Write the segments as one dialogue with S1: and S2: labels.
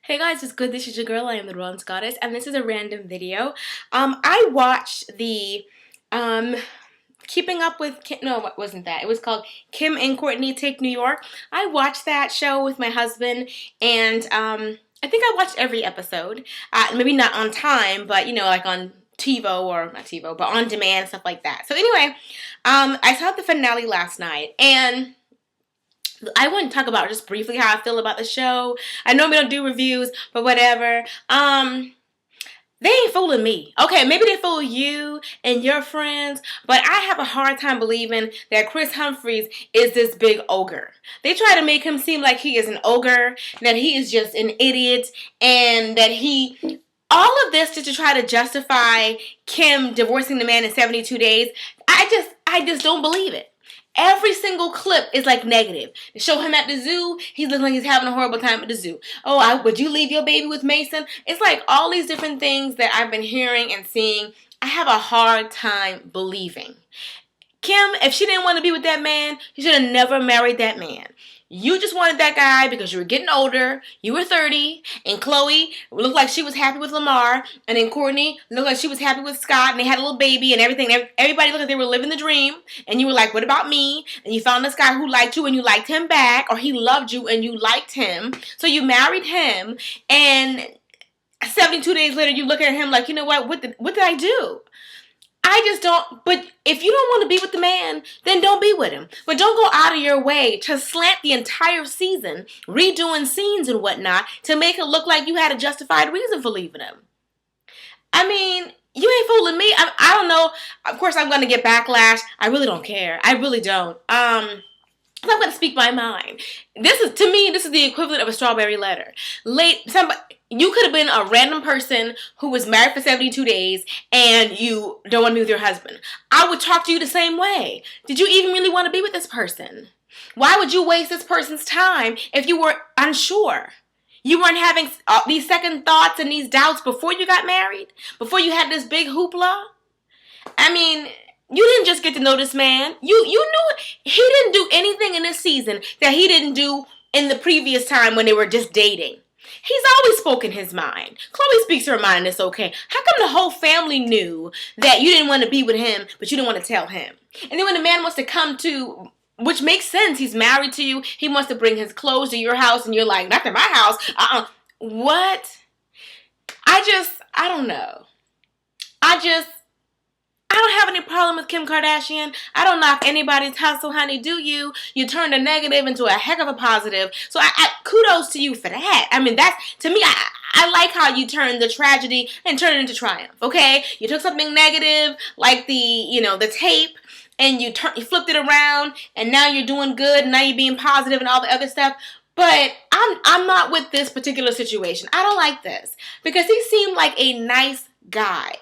S1: Hey guys, it's good. This is your girl. I am the RANT goddess, and this is a random video. I watched the um Keeping Up with Kim. No, what wasn't that? It was called Kim and Kourtney Take New York. I watched that show with my husband, and I think I watched every episode. Maybe not on time, but like on TiVo or not TiVo, but on demand, stuff like that. So anyway, I saw the finale last night, and I want to talk about just briefly how I feel about the show. I know we don't do reviews, but whatever. They ain't fooling me. Okay, maybe they fool you and your friends, but I have a hard time believing that Chris Humphries is this big ogre. They try to make him seem like he is an ogre, that he is just an idiot, and that all of this just to try to justify Kim divorcing the man in 72 days. I just don't believe it. Every single clip is like negative. They show him at the zoo. He's looking like he's having a horrible time at the zoo. Oh, would you leave your baby with Mason? It's like all these different things that I've been hearing and seeing. I have a hard time believing. Kim, if she didn't want to be with that man, she should have never married that man. You just wanted that guy because you were getting older. You were 30, and Chloe looked like she was happy with Lamar, and then Kourtney looked like she was happy with Scott, and they had a little baby and everything. Everybody looked like they were living the dream, and you were like, what about me? And you found this guy who liked you, and you liked him back, or he loved you, and you liked him. So you married him, and 72 days later, you look at him like, you know what did I do? I just don't, but if you don't want to be with the man, then don't be with him. But don't go out of your way to slant the entire season, redoing scenes and whatnot, to make it look like you had a justified reason for leaving him. I mean, you ain't fooling me. I don't know. Of course, I'm going to get backlash. I really don't care. I really don't. I'm going to speak my mind. To me, this is the equivalent of a strawberry letter. You could have been a random person who was married for 72 days and you don't want to be with your husband. I would talk to you the same way. Did you even really want to be with this person? Why would you waste this person's time if you were unsure? You weren't having these second thoughts and these doubts before you got married? Before you had this big hoopla? I mean, you didn't just get to know this man. You knew he didn't do anything in this season that he didn't do in the previous time when they were just dating. He's always spoken his mind. Chloe speaks her mind and it's okay. How come the whole family knew that you didn't want to be with him, but you didn't want to tell him? And then when the man wants to come to, which makes sense, he's married to you, he wants to bring his clothes to your house and you're like, not to my house. What? I don't know. I don't have any problem with Kim Kardashian. I don't knock anybody's hustle, honey, do you? You turned a negative into a heck of a positive. So kudos to you for that. I mean, to me, I like how you turned the tragedy and turned it into triumph, okay? You took something negative, like the tape, and you flipped it around, and now you're doing good, and now you're being positive and all the other stuff. But I'm not with this particular situation. I don't like this because he seemed like a nice guy,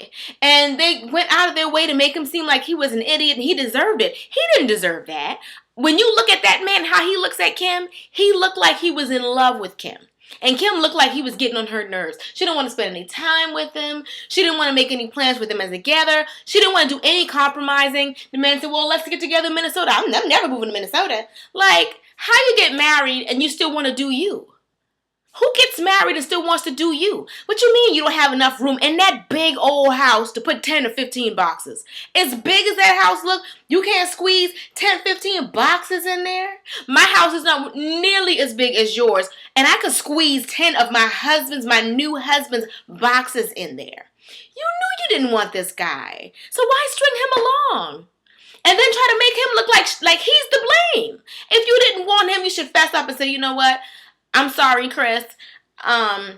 S1: and they went out of their way to make him seem like he was an idiot and he deserved it. He didn't deserve that. When you look at that man, how he looks at Kim, he looked like he was in love with Kim. And Kim looked like he was getting on her nerves. She didn't want to spend any time with him. She didn't want to make any plans with him as together. She didn't want to do any compromising. The man said, well, let's get together in Minnesota. I'm never moving to Minnesota. Like, how you get married and you still want to do you? Who gets married and still wants to do you? What you mean you don't have enough room in that big old house to put 10 or 15 boxes? As big as that house look, you can't squeeze 10, 15 boxes in there? My house is not nearly as big as yours, and I could squeeze 10 of my new husband's boxes in there. You knew you didn't want this guy, so why string him along? And then try to make him look like he's to blame. If you didn't want him, you should fess up and say, you know what? I'm sorry, Chris. I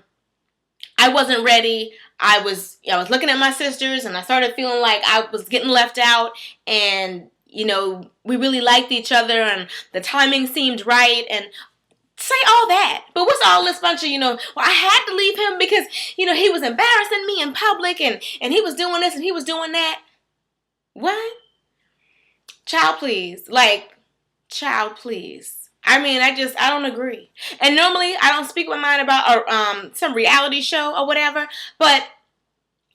S1: wasn't ready. I was looking at my sisters and I started feeling like I was getting left out, and we really liked each other and the timing seemed right, and say all that. But what's all this bunch of, well, I had to leave him because, he was embarrassing me in public and he was doing this and he was doing that. What? Child, please. Child, please. I mean, I don't agree. And normally, I don't speak my mind about some reality show or whatever, but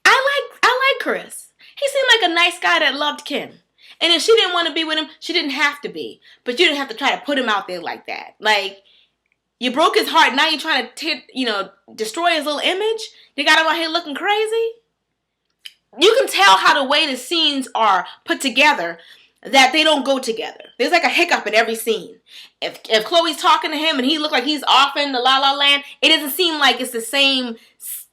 S1: I like Chris. He seemed like a nice guy that loved Kim. And if she didn't want to be with him, she didn't have to be. But you didn't have to try to put him out there like that. You broke his heart. Now you're trying to, destroy his little image. You got him out here looking crazy. You can tell how the way the scenes are put together that they don't go together. There's like a hiccup in every scene. If Chloe's talking to him and he look like he's off in the La La Land, it doesn't seem like it's the same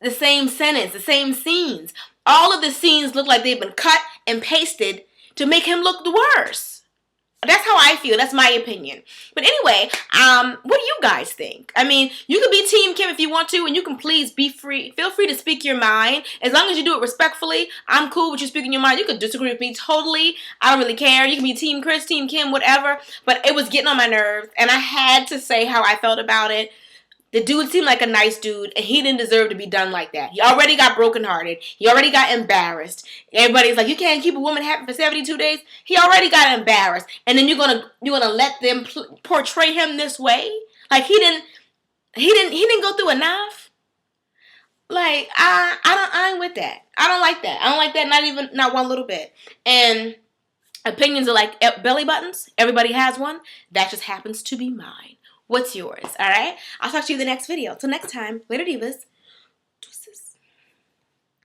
S1: sentence, the same scenes. All of the scenes look like they've been cut and pasted to make him look the worse. That's how I feel. That's my opinion. But anyway, what do you guys think? I mean, you can be Team Kim if you want to, and you can please be free. Feel free to speak your mind. As long as you do it respectfully, I'm cool with you speaking your mind. You could disagree with me totally. I don't really care. You can be Team Chris, Team Kim, whatever. But it was getting on my nerves, and I had to say how I felt about it. The dude seemed like a nice dude, and he didn't deserve to be done like that. He already got brokenhearted. He already got embarrassed. Everybody's like, you can't keep a woman happy for 72 days. He already got embarrassed, and then you're gonna let them portray him this way? Like he didn't go through enough. Like I ain't with that. I don't like that. I don't like that. Not one little bit. And opinions are like belly buttons. Everybody has one. That just happens to be mine. What's yours? All right? I'll talk to you in the next video. Till next time, later, divas.